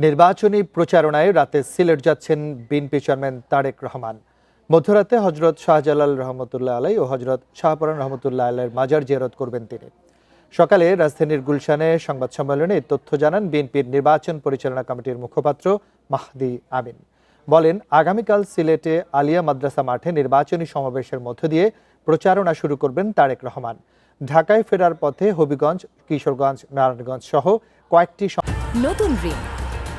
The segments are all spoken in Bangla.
নির্বাচনী প্রচারণায় রাতে সিলেট যাচ্ছেন বিএনপি চেয়ারম্যান তারেক রহমান। মধ্যরাতে হজরত শাহজালাল রহমতুল্লাহ আলাই ও হজরত শাহপরান রহমতুল্লাহ আলাইয়ের মাজার জিয়ারত করবেন তিনি। সকালে রাজধানীর গুলশানে সংবাদ সম্মেলনে এই তথ্য জানান বিএনপির নির্বাচন পরিচালনা কমিটির মুখপাত্র মাহদি আমিন। বলেন, আগামীকাল সিলেটে আলিয়া মাদ্রাসা মাঠে নির্বাচনী সমাবেশের মধ্য দিয়ে প্রচারণা শুরু করবেন তারেক রহমান। ঢাকায় ফেরার পথে হবিগঞ্জ, কিশোরগঞ্জ, নারায়ণগঞ্জ সহ কয়েকটি নতুন রিন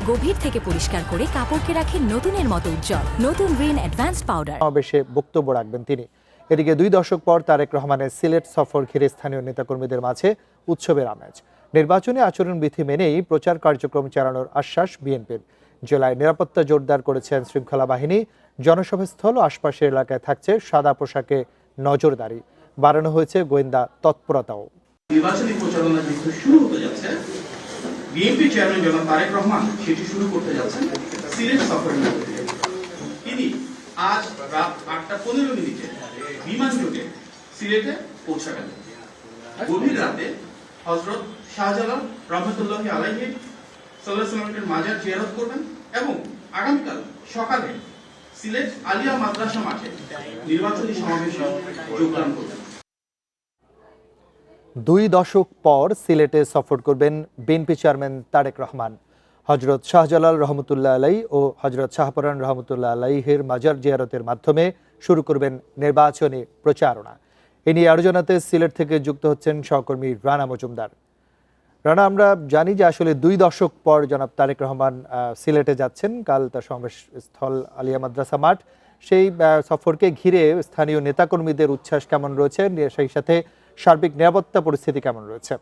গভীর থেকে পরিষ্কার করে কাপড়কে রাখে নতুনের মতো উজ্জ্বল। নতুন রিন অ্যাডভান্সড পাউডার সমাবেশে বক্তব্য রাখবেন তিনি। এদিকে 2 দশক পর তারেক রহমানের সিলেট সফর ঘিরে স্থানীয় নেতাকর্মীদের মাঝে উৎসবের আমেজ। নির্বাচনী আচরণবিধি মেনেই প্রচার কার্যক্রম চালানোর আশ্বাস বিএনপির। জেলায় নিরাপত্তা জোরদার করেছেন শৃঙ্খলা বাহিনী। জনসভাস্থল ও আশপাশের এলাকায় থাকছে সাদা পোশাকে নজরদারি। বাড়ানো হয়েছে গোয়েন্দা তৎপরতাও। নির্বাচনী প্রচারণা শুরু হতে যাচ্ছে। বিএনপি চেয়ারম্যান জনাব তারেক রহমান সেটি শুরু করতে যাচ্ছেন সিলেট সফরের মধ্যে দিয়ে। তিনি আজ রাত 8:15 বিমান যোগে সিলেটে পৌঁছাবেন। গভীর রাতে হযরত শাহজালাল রহমতুল্লাহ আলাইহি সাল্লাল্লাহু মাজার জিয়ারত করবেন এবং আগামীকাল সকালে সিলেট আলিয়া মাদ্রাসা মাঠে নির্বাচনী সমাবেশে যোগদান করবেন। 2 দশক পর সিলেটে সফর করবেন বিএনপি চেয়ারম্যান তারেক রহমান। হজরত শাহজালাল রহমতুল্লাহ আলাই ও হজরত শাহপরান রহমতুল্লাহ আলাইহির মাজার জিয়ারতের মাধ্যমে শুরু করবেন নির্বাচনী প্রচারণা। এ নিয়ে আরো জানাতে সিলেট থেকে যুক্ত হচ্ছেন সহকর্মী রানা মজুমদার। রানা, আমরা জানি যে আসলে 2 দশক পর জনাব তারেক রহমান সিলেটে যাচ্ছেন। কাল তার সমাবেশ স্থল আলিয়া মাদ্রাসা মাঠ। সেই সফরকে ঘিরে স্থানীয় নেতাকর্মীদের উচ্ছ্বাস কেমন রয়েছে, সেই সাথে সার্বিক নিরাপত্তা পরিস্থিতি কেমন রয়েছে?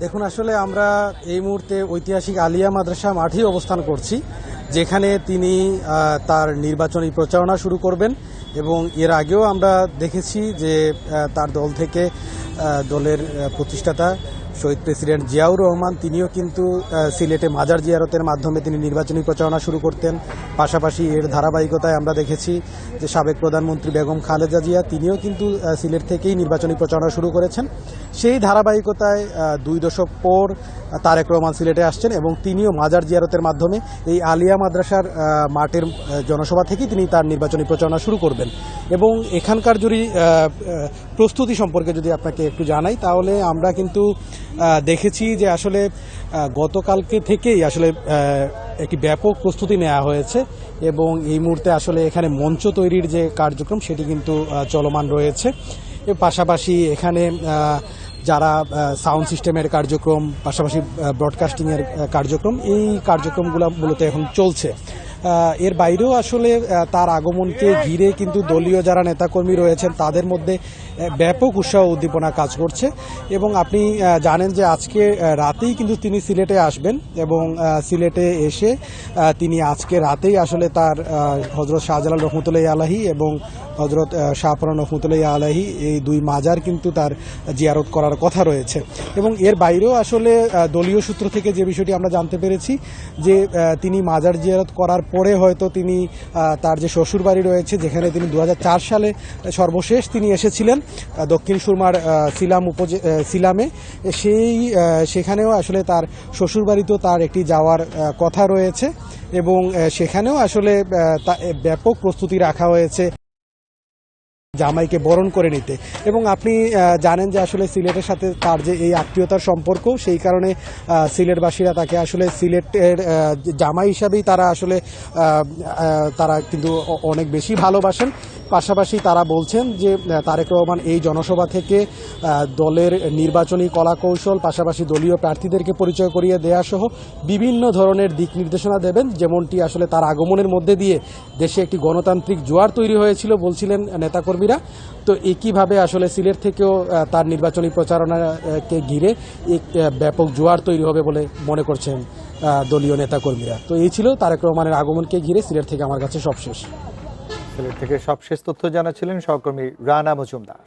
দেখুন, আসলে আমরা এই মুহূর্তে ঐতিহাসিক আলিয়া মাদ্রাসা মাঠেই অবস্থান করছি, যেখানে তিনি তার নির্বাচনী প্রচারণা শুরু করবেন। এবং এর আগেও আমরা দেখেছি যে তার দল থেকে দলের প্রতিষ্ঠাতা শহীদ প্রেসিডেন্ট জিয়াউর রহমান তিনিও কিন্তু সিলেটে মাজার জিয়ারতের মাধ্যমে তিনি নির্বাচনী প্রচারণা শুরু করতেন। পাশাপাশি এর ধারাবাহিকতায় আমরা দেখেছি যে সাবেক প্রধানমন্ত্রী বেগম খালেদা জিয়া তিনিও কিন্তু সিলেট থেকেই নির্বাচনী প্রচারণা শুরু করেছেন। সেই ধারাবাহিকতায় 2 দশক পর তারেক রহমান সিলেটে আসছেন এবং তিনিও মাজার জিয়ারতের মাধ্যমে এই আলিয়া মাদ্রাসার মাঠের জনসভা থেকেই তিনি তার নির্বাচনী প্রচারণা শুরু করবেন। এবং এখানকার যদি প্রস্তুতি সম্পর্কে যদি আপনাকে একটু জানাই, তাহলে আমরা কিন্তু দেখেছি যে আসলে গতকালকে থেকেই আসলে একটি ব্যাপক প্রস্তুতি নেওয়া হয়েছে এবং এই মুহূর্তে আসলে এখানে মঞ্চ তৈরির যে কার্যক্রম সেটি কিন্তু চলমান রয়েছে। এর পাশাপাশি এখানে যারা সাউন্ড সিস্টেমের কার্যক্রম, পাশাপাশি ব্রডকাস্টিংয়ের কার্যক্রম, এই কার্যক্রমগুলো মূলত এখন চলছে। এর বাইরেও আসলে তার আগমনকে ঘিরে কিন্তু দলীয় যারা নেতাকর্মী রয়েছেন তাদের মধ্যে ব্যাপক উৎসাহ উদ্দীপনা কাজ করছে। এবং আপনি জানেন যে আজকে রাতেই কিন্তু তিনি সিলেটে আসবেন এবং সিলেটে এসে তিনি আজকে রাতেই আসলে তার হজরত শাহজালাল রহমতুল্লাহ আলাইহি এবং হজরত শাহপরান রহমতুল্লাহ আলাইহি এই 2 মাজার কিন্তু তার জিয়ারত করার কথা রয়েছে। এবং এর বাইরেও আসলে দলীয় সূত্র থেকে যে বিষয়টি আমরা জানতে পেরেছি যে তিনি মাজার জিয়ারত করার পরে হয়তো তিনি তার যে শ্বশুরবাড়ি রয়েছে, যেখানে তিনি 2004 সালে সর্বশেষ তিনি এসেছিলেন দক্ষিণ সুরমার সিলামে, সেখানেও আসলে তার শ্বশুরবাড়িতেও তার একটি যাওয়ার কথা রয়েছে এবং সেখানেও আসলে ব্যাপক প্রস্তুতি রাখা হয়েছে জামাইকে বরণ করে নিতে। এবং আপনি জানেন যে আসলে সিলেটের সাথে তার যে এই আত্মীয়তার সম্পর্ক, সেই কারণে সিলেটবাসীরা তাকে আসলে সিলেটের জামাই হিসাবেই তারা আসলে তারা কিন্তু অনেক বেশি ভালোবাসেন। পাশাপাশি তারা বলছেন যে তারেক রহমান এই জনসভা থেকে দলের নির্বাচনী কলাকৌশল, পাশাপাশি দলীয় প্রার্থীদেরকে পরিচয় করিয়ে দেয়া সহ বিভিন্ন ধরনের দিক নির্দেশনা দেবেন, যেমনটি আসলে তার আগমনের মধ্যে দিয়ে দেশে একটি গণতান্ত্রিক জোয়ার তৈরি হয়েছিল বলছিলেন নেতাকর্মীরা। তো একইভাবে আসলে সিলেট থেকেও তার নির্বাচনী প্রচারণাকে ঘিরে এক ব্যাপক জোয়ার তৈরি হবে বলে মনে করছেন দলীয় নেতাকর্মীরা। তো এই ছিল তারেক রহমানের আগমনকে ঘিরে সিলেট থেকে আমার কাছে সবশেষ। সিলেট থেকে সবশেষ তথ্য জানাচ্ছিলেন সহকর্মী রানা মজুমদার।